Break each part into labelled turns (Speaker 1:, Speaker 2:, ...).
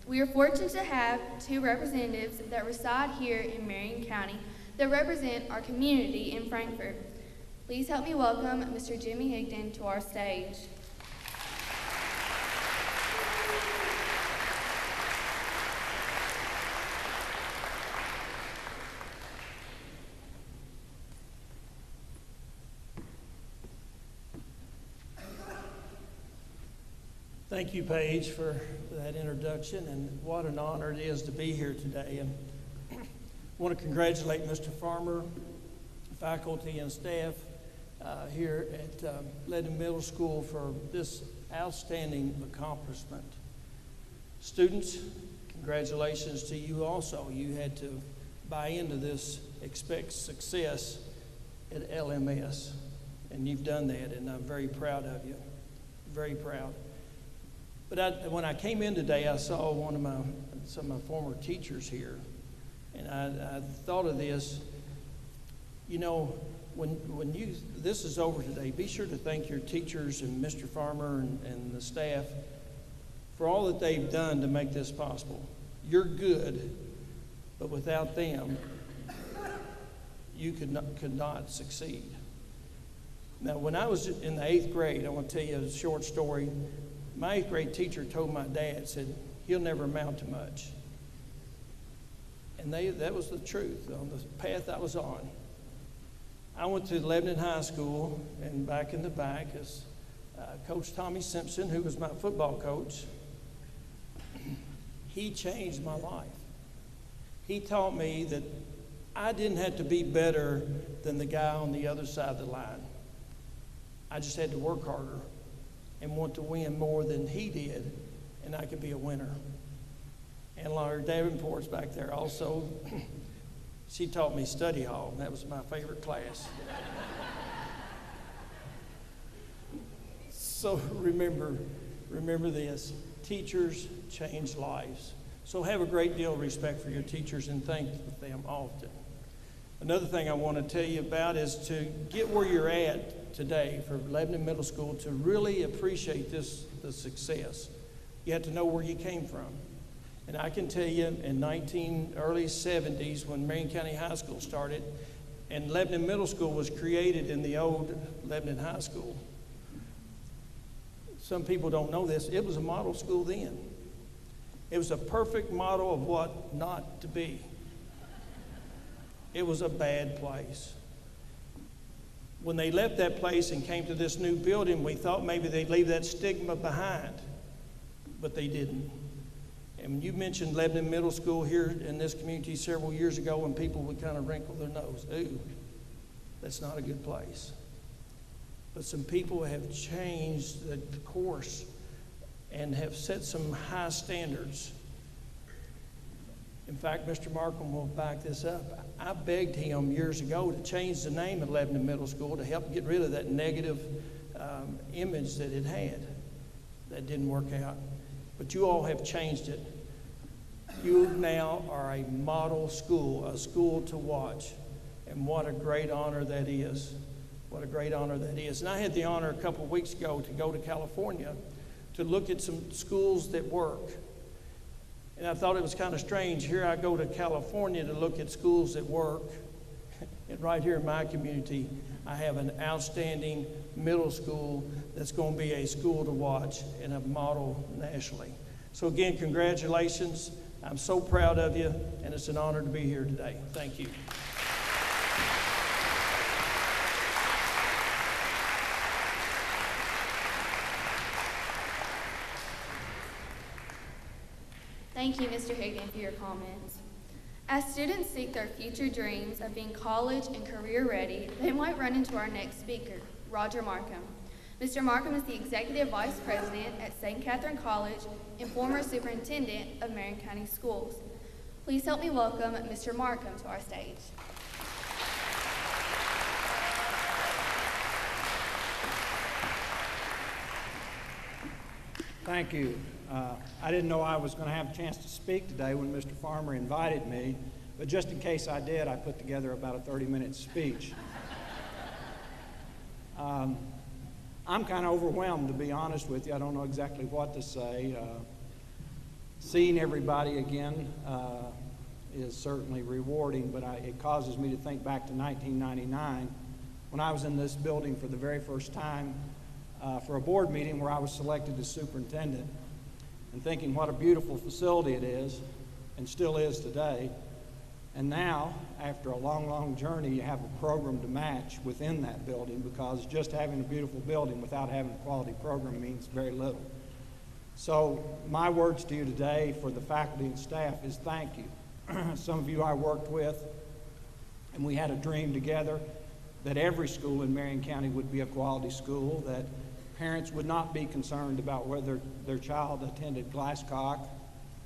Speaker 1: We are fortunate to have two representatives that reside here in Marion County that represent our community in Frankfort. Please help me welcome Mr. Jimmy Higdon to our stage.
Speaker 2: Thank you, Paige, for that introduction, and what an honor it is to be here today. And I want to congratulate Mr. Farmer, faculty and staff here at Lebanon Middle School for this outstanding accomplishment. Students, congratulations to you also. You had to buy into this, expect success at LMS, and you've done that, and I'm very proud of you, very proud. But when I came in today, I saw some of my former teachers here, and I thought of this. You know, when this is over today, be sure to thank your teachers and Mr. Farmer and the staff for all that they've done to make this possible. You're good, but without them, you could not succeed. Now, when I was in the 8th grade, I want to tell you a short story. My 8th grade teacher told my dad, said, he'll never amount to much. And that was the truth on the path I was on. I went to Lebanon High School, and back in the back is Coach Tommy Simpson, who was my football coach. He changed my life. He taught me that I didn't have to be better than the guy on the other side of the line. I just had to work harder and want to win more than he did, and I could be a winner. And Laura Davenport's back there also. She taught me study hall, and that was my favorite class. So remember this, teachers change lives. So have a great deal of respect for your teachers and thank them often. Another thing I want to tell you about is to get where you're at today for Lebanon Middle School, to really appreciate the success. You have to know where you came from. And I can tell you in early 70s when Marion County High School started, and Lebanon Middle School was created in the old Lebanon High School. Some people don't know this. It was a model school then. It was a perfect model of what not to be. It was a bad place. When they left that place and came to this new building, we thought maybe they'd leave that stigma behind, but they didn't. And you mentioned Lebanon Middle School here in this community several years ago, and people would kind of wrinkle their nose. Ooh, that's not a good place. But some people have changed the course and have set some high standards. In fact, Mr. Markham will back this up. I begged him years ago to change the name of Lebanon Middle School to help get rid of that negative image that it had. That didn't work out. But you all have changed it. You now are a model school, a school to watch. And what a great honor that is. What a great honor that is. And I had the honor a couple of weeks ago to go to California to look at some schools that work. And I thought it was kind of strange. Here I go to California to look at schools that work. And right here in my community, I have an outstanding middle school that's going to be a school to watch and a model nationally. So again, congratulations. I'm so proud of you, and it's an honor to be here today. Thank you.
Speaker 1: Thank you, Mr. Higdon, for your comments. As students seek their future dreams of being college and career ready, they might run into our next speaker, Roger Markham. Mr. Markham is the Executive Vice President at St. Catherine College and former Superintendent of Marion County Schools. Please help me welcome Mr. Markham to our stage.
Speaker 3: Thank you. I didn't know I was going to have a chance to speak today when Mr. Farmer invited me, but just in case I did, I put together about a 30-minute speech. I'm kind of overwhelmed, to be honest with you. I don't know exactly what to say. seeing everybody again is certainly rewarding, but it causes me to think back to 1999 when I was in this building for the very first time for a board meeting where I was selected as superintendent, and thinking what a beautiful facility it is and still is today. And now, after a long, long journey, you have a program to match within that building, because just having a beautiful building without having a quality program means very little. So my words to you today for the faculty and staff is thank you. Some of you I worked with, and we had a dream together that every school in Marion County would be a quality school, that parents would not be concerned about whether their child attended Glasscock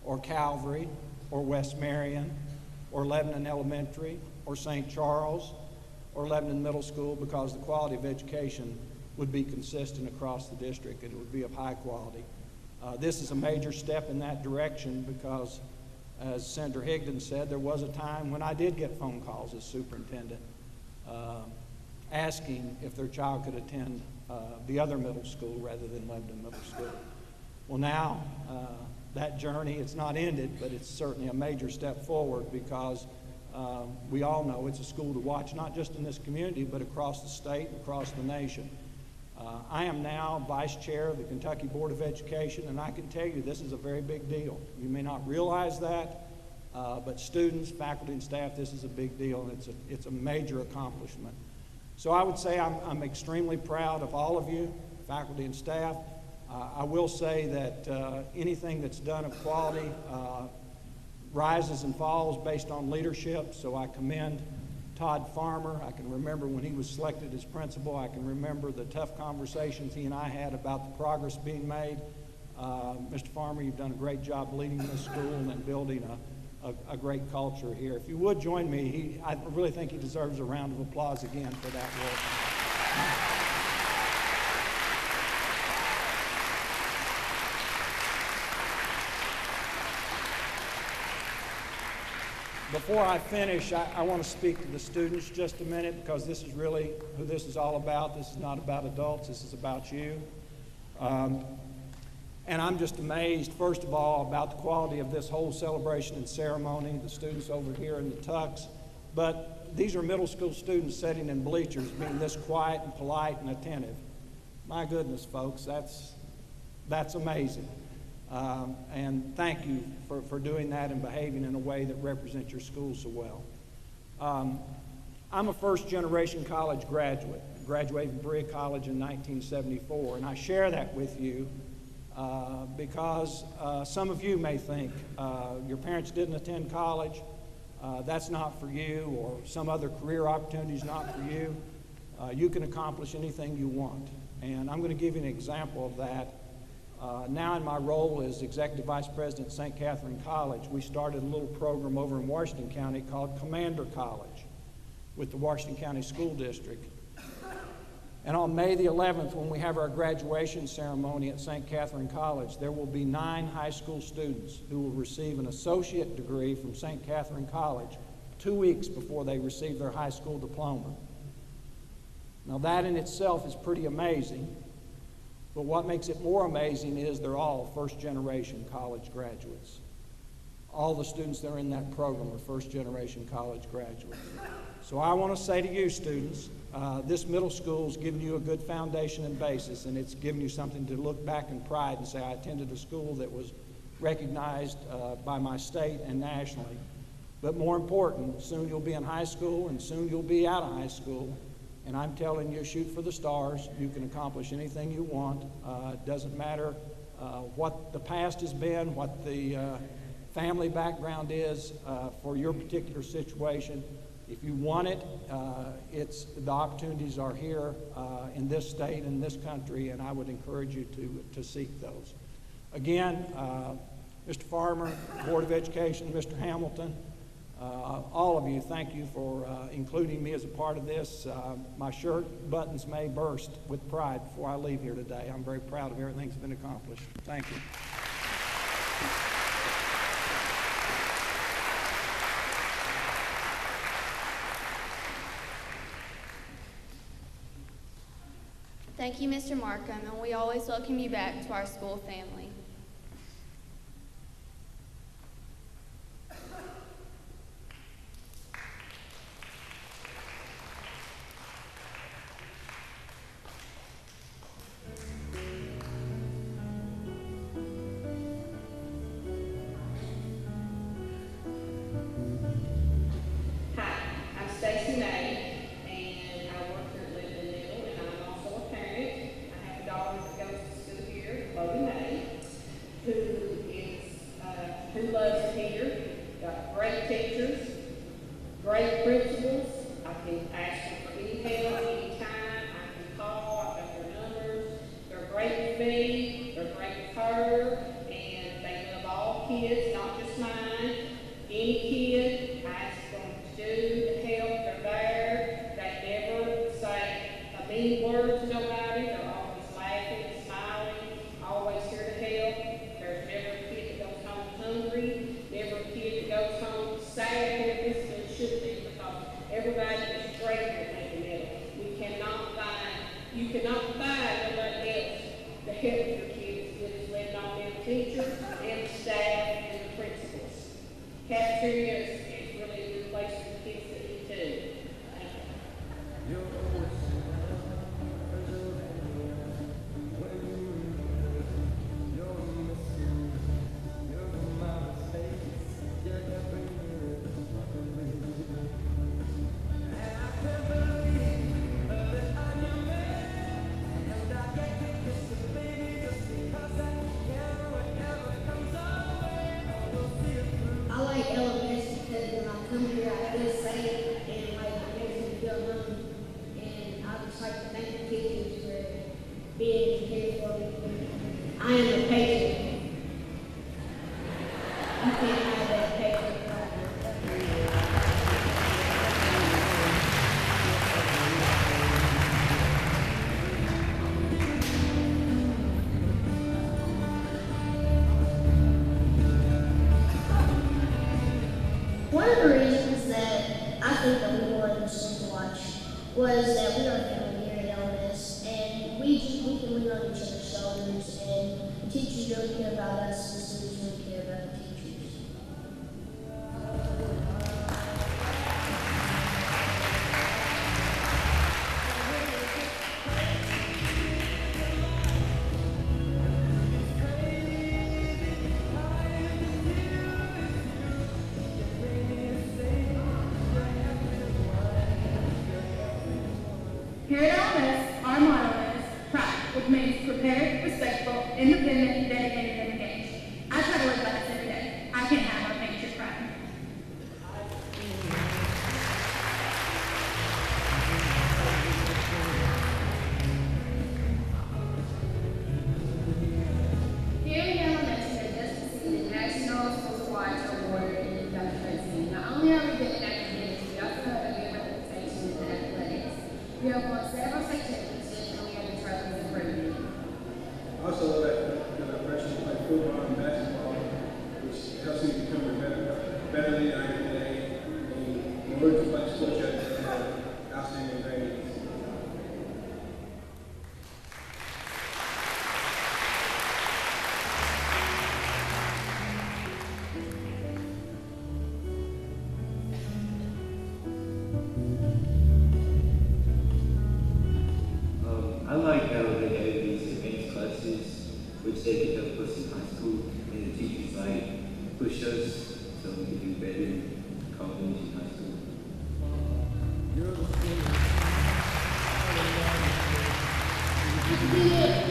Speaker 3: or Calvary or West Marion or Lebanon Elementary or St. Charles or Lebanon Middle School, because the quality of education would be consistent across the district and it would be of high quality. This is a major step in that direction because, as Senator Higdon said, there was a time when I did get phone calls as superintendent asking if their child could attend the other middle school rather than Lebanon Middle School. Well, now that journey, it's not ended, but it's certainly a major step forward, because we all know it's a school to watch, not just in this community, but across the state, across the nation. I am now vice chair of the Kentucky Board of Education, and I can tell you this is a very big deal. You may not realize that, but students, faculty, and staff, this is a big deal, and it's a major accomplishment. So I would say I'm extremely proud of all of you, faculty and staff. I will say that anything that's done of quality rises and falls based on leadership, so I commend Todd Farmer. I can remember when he was selected as principal. I can remember the tough conversations he and I had about the progress being made. Mr. Farmer, you've done a great job leading this school and building a great culture here. If you would join me, I really think he deserves a round of applause again for that work. Before I finish, I want to speak to the students just a minute, because this is really who this is all about. This is not about adults. This is about you. And I'm just amazed, first of all, about the quality of this whole celebration and ceremony, the students over here in the tux. But these are middle school students sitting in bleachers, being this quiet and polite and attentive. My goodness, folks, that's amazing. And thank you for doing that and behaving in a way that represents your school so well. I'm a first-generation college graduate, graduated from Berea College in 1974, and I share that with you because some of you may think your parents didn't attend college, that's not for you, or some other career opportunity is not for you. You can accomplish anything you want. And I'm going to give you an example of that. Now in my role as Executive Vice President at St. Catherine College, we started a little program over in Washington County called Commander College with the Washington County School District. And on May the 11th, when we have our graduation ceremony at St. Catherine College, there will be 9 high school students who will receive an associate degree from St. Catherine College 2 weeks before they receive their high school diploma. Now that in itself is pretty amazing, but what makes it more amazing is they're all first-generation college graduates. All the students that are in that program are first-generation college graduates. So I want to say to you, students, this middle school's given you a good foundation and basis, and it's given you something to look back in pride and say, I attended a school that was recognized by my state and nationally. But more important, soon you'll be in high school, and soon you'll be out of high school. And I'm telling you, shoot for the stars. You can accomplish anything you want. It doesn't matter what the past has been, what the family background is for your particular situation. If you want it, the opportunities are here in this state and this country, and I would encourage you to seek those. Again, Mr. Farmer, Board of Education, Mr. Hamilton, all of you, thank you for including me as a part of this. My shirt buttons may burst with pride before I leave here today. I'm very proud of everything that's been accomplished. Thank you.
Speaker 1: Thank you, Mr. Markham, and we always welcome you back to our school family.
Speaker 4: who loves it here. Got great teachers, great principals. I can ask them for any help, anytime. I can call. I've got their numbers. They're great with me. They're great with her. And they love all kids, not just mine. Any kid, I ask them to do, to help. They're there. They never say a mean word to nobody. They're always laughing and smiling, always here to help. There's never a kid that goes home hungry, never a kid that goes home sad. This should be, because everybody is great at making it. You cannot find nobody else to help your kids as good as Lebanon Middle teachers and the staff and the principals. Cafeteria is really a good place for the kids to eat too. Thank you.
Speaker 5: I like elementary because when I come here, I feel safe and like it makes me feel home. And I just like to thank the teachers for being here for me. I am a patient. You can't have that patient. One of the reasons that I think that we wanted the school to watch was that we are family here at LMS, and we can lean on each other's shoulders, and the teachers really care about us, the students really care about the teachers.
Speaker 6: Here at LMS, our motto is PRIDE, which means prepared, respectful, independent, dedicated, and engaged. I try to live by this every day. I can't have our parents pride.
Speaker 7: Here in Elementary, we just received the National Schools Watch Award in 2013. Not only are we good in academics, we also have a good reputation in athletics. We have won several state championships and we have been trophies and improvement.
Speaker 8: I also love that I personally play football and basketball, which helps me become a better than I am today. And in order to play sports, you have to have outstanding grades.
Speaker 9: I like how they have these advanced classes, which they picked up us in high school, and the teachers like push us so we can do better in college and high school.
Speaker 5: It's been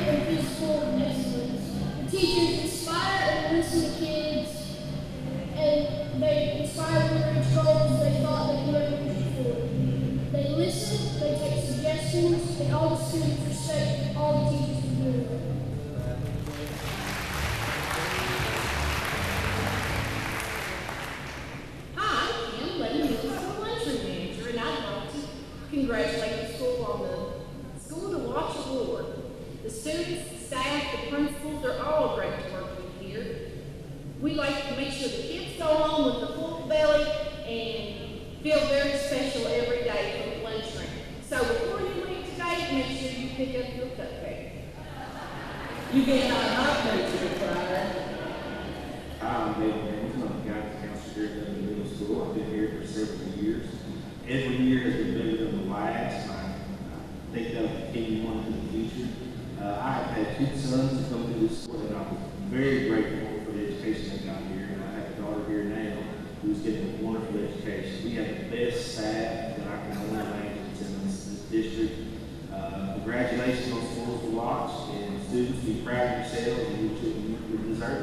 Speaker 5: a peaceful excellence. The teachers inspire and listen to kids, and they inspire them to reach goals they thought they never reached before. They listen, they take suggestions, and all the students respect all the teachers are doing.
Speaker 4: Hi, I'm Lebanon Middle School Lunchroom Manager, and I'd like to congratulate the school on the School to Watch Award. The students, the staff, the principals, they're all great to work with here. We like to make sure the kids go home with a full belly and feel very special every day from the lunchroom. So before you leave today, make sure you pick up your cupcake.
Speaker 10: You get our hot plates here, Friday.
Speaker 11: Hi, I'm David Hamilton. I'm the guidance counselor here at Lebanon Middle School. I've been here for several years. Every year has been better than the last, and I think that'll continue on into the future. I have had two sons who come through this school, and I'm very grateful for the education they got here. And I have a daughter here now who's getting a wonderful education. We have the best staff that I can only imagine in this district. Congratulations on Schools to Watch, and students, be proud of yourselves and you deserve it.